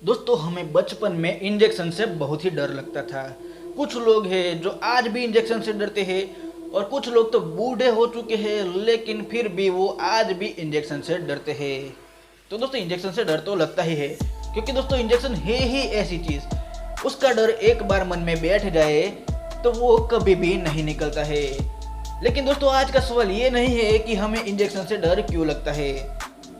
दोस्तों हमें बचपन में इंजेक्शन से बहुत ही डर लगता था। कुछ लोग हैं जो आज भी इंजेक्शन से डरते हैं और कुछ लोग तो बूढ़े हो चुके हैं लेकिन फिर भी वो आज भी इंजेक्शन से डरते हैं। तो दोस्तों इंजेक्शन से डर तो लगता ही है क्योंकि दोस्तों इंजेक्शन है ही ऐसी चीज़, उसका डर एक बार मन में बैठ जाए तो वो कभी भी नहीं निकलता है। लेकिन दोस्तों आज का सवाल ये नहीं है कि हमें इंजेक्शन से डर क्यों लगता है।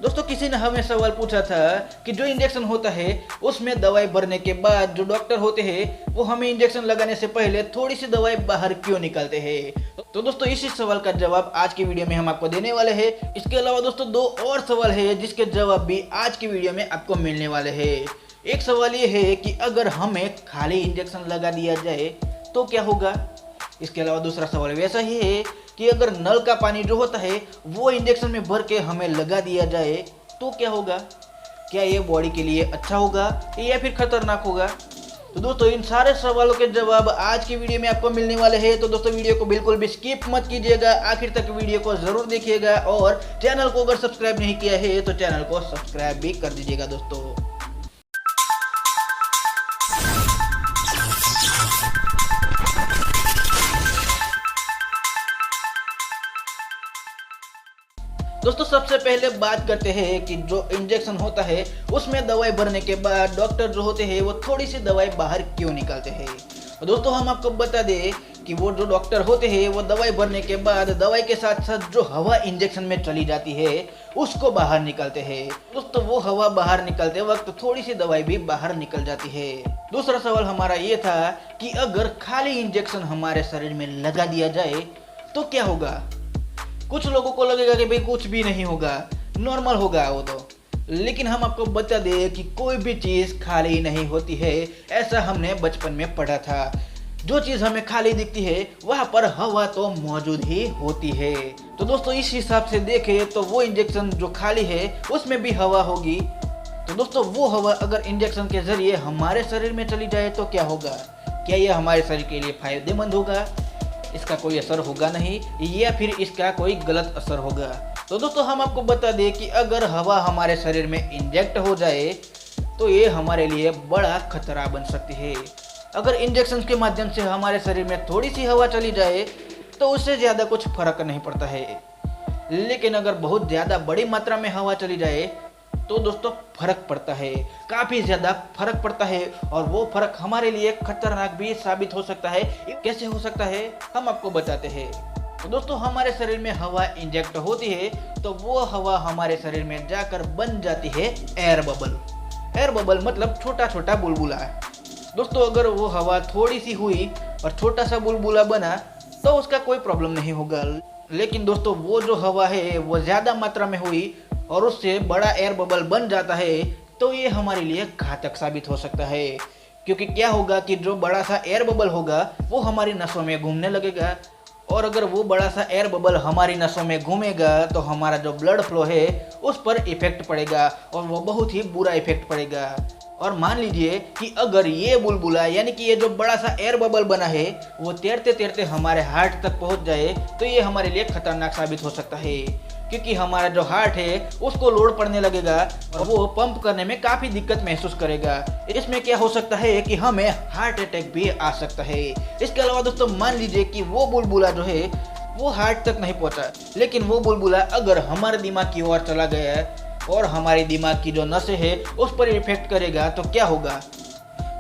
दोस्तों किसी ने हमें सवाल पूछा था कि जो इंजेक्शन होता है उसमें दवाई भरने के बाद जो डॉक्टर होते हैं वो हमें इंजेक्शन लगाने से पहले थोड़ी सी दवाई बाहर क्यों निकालते हैं। तो दोस्तों इसी सवाल का जवाब आज की वीडियो में हम आपको देने वाले हैं। इसके अलावा दोस्तों दो और सवाल है जिसके जवाब भी आज की वीडियो में आपको मिलने वाले हैं। एक सवाल ये है कि अगर हमें खाली इंजेक्शन लगा दिया जाए तो क्या होगा। इसके अलावा दूसरा सवाल वैसा ही है कि अगर नल का पानी जो होता है वो इंजेक्शन में भर के हमें लगा दिया जाए तो क्या होगा। क्या ये बॉडी के लिए अच्छा होगा या फिर खतरनाक होगा। तो दोस्तों इन सारे सवालों के जवाब आज की वीडियो में आपको मिलने वाले हैं। तो दोस्तों वीडियो को बिल्कुल भी स्किप मत कीजिएगा, आखिर तक वीडियो को जरूर देखिएगा और चैनल को अगर सब्सक्राइब नहीं किया है तो चैनल को सब्सक्राइब भी कर दीजिएगा। दोस्तों सबसे पहले बात करते हैं कि जो इंजेक्शन होता है उसमें दवाई भरने के बाद डॉक्टर जो होते हैं वो थोड़ी सी दवाई बाहर क्यों निकालते हैं। तो दोस्तों हम आपको बता दें कि वो जो डॉक्टर होते हैं वो दवाई भरने के बाद दवाई के साथ साथ जो हवा इंजेक्शन में चली जाती है उसको बाहर निकालते हैं। दोस्तों वो हवा बाहर निकलते वक्त थोड़ी सी दवाई भी बाहर निकल जाती है। दूसरा सवाल हमारा ये था कि अगर खाली इंजेक्शन हमारे शरीर में लगा दिया जाए तो क्या होगा। कुछ लोगों को लगेगा कि भाई कुछ भी नहीं होगा, नॉर्मल होगा वो तो, लेकिन हम आपको बता दें कि कोई भी चीज़ खाली नहीं होती है। ऐसा हमने बचपन में पढ़ा था। जो चीज़ हमें खाली दिखती है वहाँ पर हवा तो मौजूद ही होती है। तो दोस्तों इस हिसाब से देखें तो वो इंजेक्शन जो खाली है उसमें भी हवा होगी। तो दोस्तों वो हवा अगर इंजेक्शन के जरिए हमारे शरीर में चली जाए तो क्या होगा। क्या यह हमारे शरीर के लिए फायदेमंद होगा, इसका कोई असर होगा नहीं, या फिर इसका कोई गलत असर होगा। तो दोस्तों हम आपको बता दें कि अगर हवा हमारे शरीर में इंजेक्ट हो जाए तो ये हमारे लिए बड़ा खतरा बन सकती है। अगर इंजेक्शन के माध्यम से हमारे शरीर में थोड़ी सी हवा चली जाए तो उससे ज़्यादा कुछ फर्क नहीं पड़ता है, लेकिन अगर बहुत ज़्यादा बड़ी मात्रा में हवा चली जाए तो दोस्तों फर्क पड़ता है, काफ़ी ज़्यादा फर्क पड़ता है और वो फर्क हमारे लिए खतरनाक भी साबित हो सकता है। कैसे हो सकता है हम आपको बताते हैं। तो दोस्तों हमारे शरीर में हवा इंजेक्ट होती है तो वो हवा हमारे शरीर में जाकर बन जाती है एयर बबल। एयर बबल मतलब छोटा छोटा बुलबुला। दोस्तों अगर वो हवा थोड़ी सी हुई और छोटा सा बुलबुला बना तो उसका कोई प्रॉब्लम नहीं होगा, लेकिन दोस्तों वो जो हवा है वो ज़्यादा मात्रा में हुई और उससे बड़ा एयर बबल बन जाता है तो ये हमारे लिए घातक साबित हो सकता है। क्योंकि क्या होगा कि जो बड़ा सा एयर बबल होगा वो हमारी नसों में घूमने लगेगा और अगर वो बड़ा सा एयर बबल हमारी नसों में घूमेगा तो हमारा जो ब्लड फ्लो है उस पर इफेक्ट पड़ेगा और वो बहुत ही बुरा इफेक्ट पड़ेगा। और मान लीजिए कि अगर ये बुलबुला यानी कि ये जो बड़ा सा एयर बबल बना है वो तैरते तैरते हमारे हार्ट तक पहुंच जाए तो ये हमारे लिए खतरनाक साबित हो सकता है, क्योंकि हमारा जो हार्ट है उसको लोड पड़ने लगेगा और वो पंप करने में काफ़ी दिक्कत महसूस करेगा। इसमें क्या हो सकता है कि हमें हार्ट अटैक भी आ सकता है। इसके अलावा दोस्तों मान लीजिए कि वो बुलबुला जो है वो हार्ट तक नहीं पहुंचा, लेकिन वो बुलबुला अगर हमारे दिमाग की ओर चला गया और हमारे दिमाग की जो नसें हैं उस पर इफेक्ट करेगा तो क्या होगा।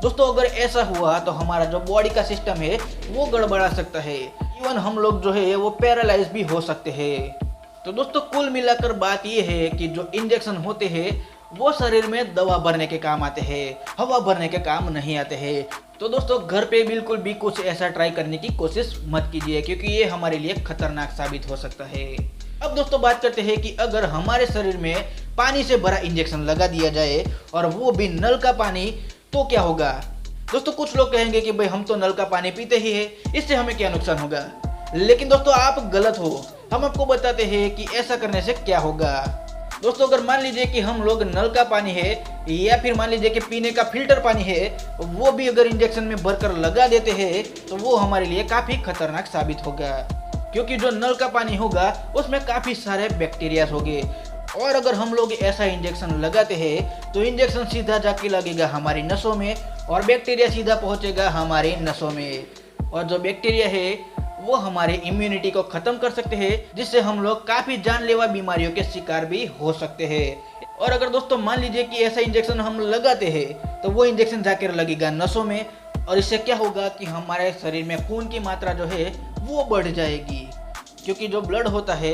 दोस्तों अगर ऐसा हुआ तो हमारा जो बॉडी का सिस्टम है वो गड़बड़ा सकता है, इवन हम लोग जो है वो पैरालाइज भी हो सकते हैं। तो दोस्तों कुल मिलाकर बात ये है कि जो इंजेक्शन होते हैं वो शरीर में दवा भरने के काम आते हैं, हवा भरने के काम नहीं आते हैं। तो दोस्तों घर पे बिल्कुल भी कुछ ऐसा ट्राई करने की कोशिश मत कीजिए क्योंकि ये हमारे लिए खतरनाक साबित हो सकता है। अब दोस्तों बात करते हैं कि अगर हमारे शरीर में पानी से भरा इंजेक्शन लगा दिया जाए और वो भी नल का पानी तो क्या होगा। दोस्तों कुछ लोग कहेंगे कि भाई हम तो नल का पानी पीते ही है, इससे हमें क्या नुकसान होगा। लेकिन दोस्तों आप गलत हो, हम आपको बताते हैं कि ऐसा करने से क्या होगा। दोस्तों अगर मान लीजिए कि हम लोग नल का पानी है या फिर मान लीजिए कि पीने का फिल्टर पानी है वो भी अगर इंजेक्शन में भरकर लगा देते हैं तो वो हमारे लिए काफ़ी खतरनाक साबित होगा, क्योंकि जो नल का पानी होगा उसमें काफ़ी सारे बैक्टीरियाज होंगे और अगर हम लोग ऐसा इंजेक्शन लगाते हैं तो इंजेक्शन सीधा जाके लगेगा हमारी नसों में और बैक्टीरिया सीधा पहुंचेगा हमारी नसों में, और जो बैक्टीरिया है वो हमारे इम्यूनिटी को खत्म कर सकते हैं, जिससे हम लोग काफी जानलेवा बीमारियों के शिकार भी हो सकते हैं। और अगर दोस्तों मान लीजिए कि ऐसा इंजेक्शन हम लगाते हैं तो वो इंजेक्शन जाकर लगेगा नसों में, और इससे क्या होगा कि हमारे शरीर में खून की मात्रा जो है वो बढ़ जाएगी, क्योंकि जो ब्लड होता है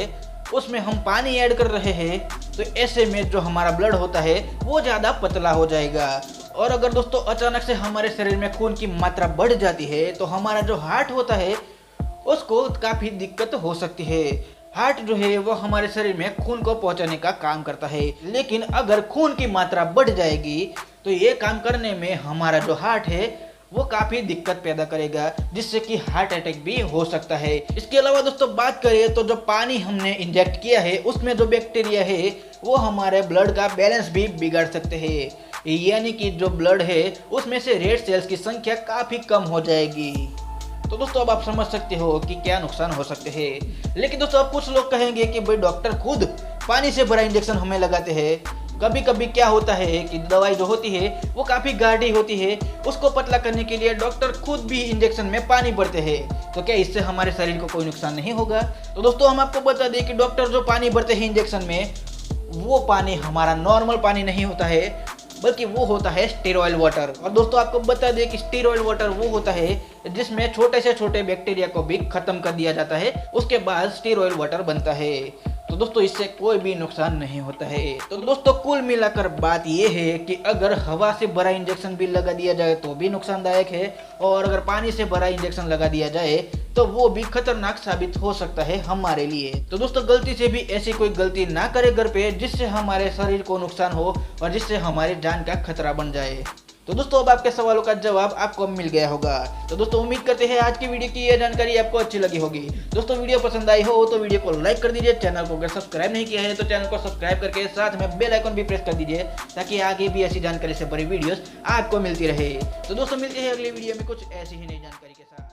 उसमें हम पानी ऐड कर रहे हैं, तो ऐसे में जो हमारा ब्लड होता है वो ज़्यादा पतला हो जाएगा। और अगर दोस्तों अचानक से हमारे शरीर में खून की मात्रा बढ़ जाती है तो हमारा जो हार्ट होता है उसको काफ़ी दिक्कत हो सकती है। हार्ट जो है वो हमारे शरीर में खून को पहुंचाने का काम करता है, लेकिन अगर खून की मात्रा बढ़ जाएगी तो ये काम करने में हमारा जो हार्ट है वो काफ़ी दिक्कत पैदा करेगा, जिससे कि हार्ट अटैक भी हो सकता है। इसके अलावा दोस्तों बात करें तो जो पानी हमने इंजेक्ट किया है उसमें जो बैक्टीरिया है वो हमारे ब्लड का बैलेंस भी बिगाड़ सकते हैं, यानी कि जो ब्लड है उसमें से रेड सेल्स की संख्या काफ़ी कम हो जाएगी। तो दोस्तों अब आप समझ सकते हो कि क्या नुकसान हो सकते हैं। लेकिन दोस्तों अब कुछ लोग कहेंगे कि भाई डॉक्टर खुद पानी से भरा इंजेक्शन हमें लगाते हैं। कभी कभी क्या होता है कि दवाई जो होती है वो काफ़ी गाढ़ी होती है, उसको पतला करने के लिए डॉक्टर खुद भी इंजेक्शन में पानी भरते हैं। तो क्या इससे हमारे शरीर को कोई नुकसान नहीं होगा? तो दोस्तों हम आपको बता दें कि डॉक्टर जो पानी भरते हैं इंजेक्शन में, वो पानी हमारा नॉर्मल पानी नहीं होता है, बल्कि वो होता है स्टेरॉइड वाटर। और दोस्तों आपको बता दें कि स्टेरॉइड वाटर वो होता है जिसमें छोटे से छोटे बैक्टीरिया को भी खत्म कर दिया जाता है, उसके बाद स्टेरॉइड वाटर बनता है। तो दोस्तों इससे कोई भी नुकसान नहीं होता है। तो दोस्तों कुल मिलाकर बात ये है कि अगर हवा से भरा इंजेक्शन भी लगा दिया जाए तो भी नुकसानदायक है, और अगर पानी से भरा इंजेक्शन लगा दिया जाए तो वो भी खतरनाक साबित हो सकता है हमारे लिए। तो दोस्तों गलती से भी ऐसी कोई गलती ना करे घर पे जिससे हमारे शरीर को नुकसान हो और जिससे हमारी जान का खतरा बन जाए। तो दोस्तों अब आपके सवालों का जवाब आपको मिल गया होगा। तो दोस्तों उम्मीद करते हैं आज की वीडियो की यह जानकारी आपको अच्छी लगी होगी। दोस्तों वीडियो पसंद आई हो तो वीडियो को लाइक कर दीजिए, चैनल को अगर सब्सक्राइब नहीं किया है तो चैनल को सब्सक्राइब करके साथ में बेल आइकन भी प्रेस कर दीजिए, ताकि आगे भी ऐसी जानकारी से भरी वीडियोस आपको मिलती रहे। तो दोस्तों मिलते हैं अगली वीडियो में कुछ ऐसी ही नई जानकारी के साथ।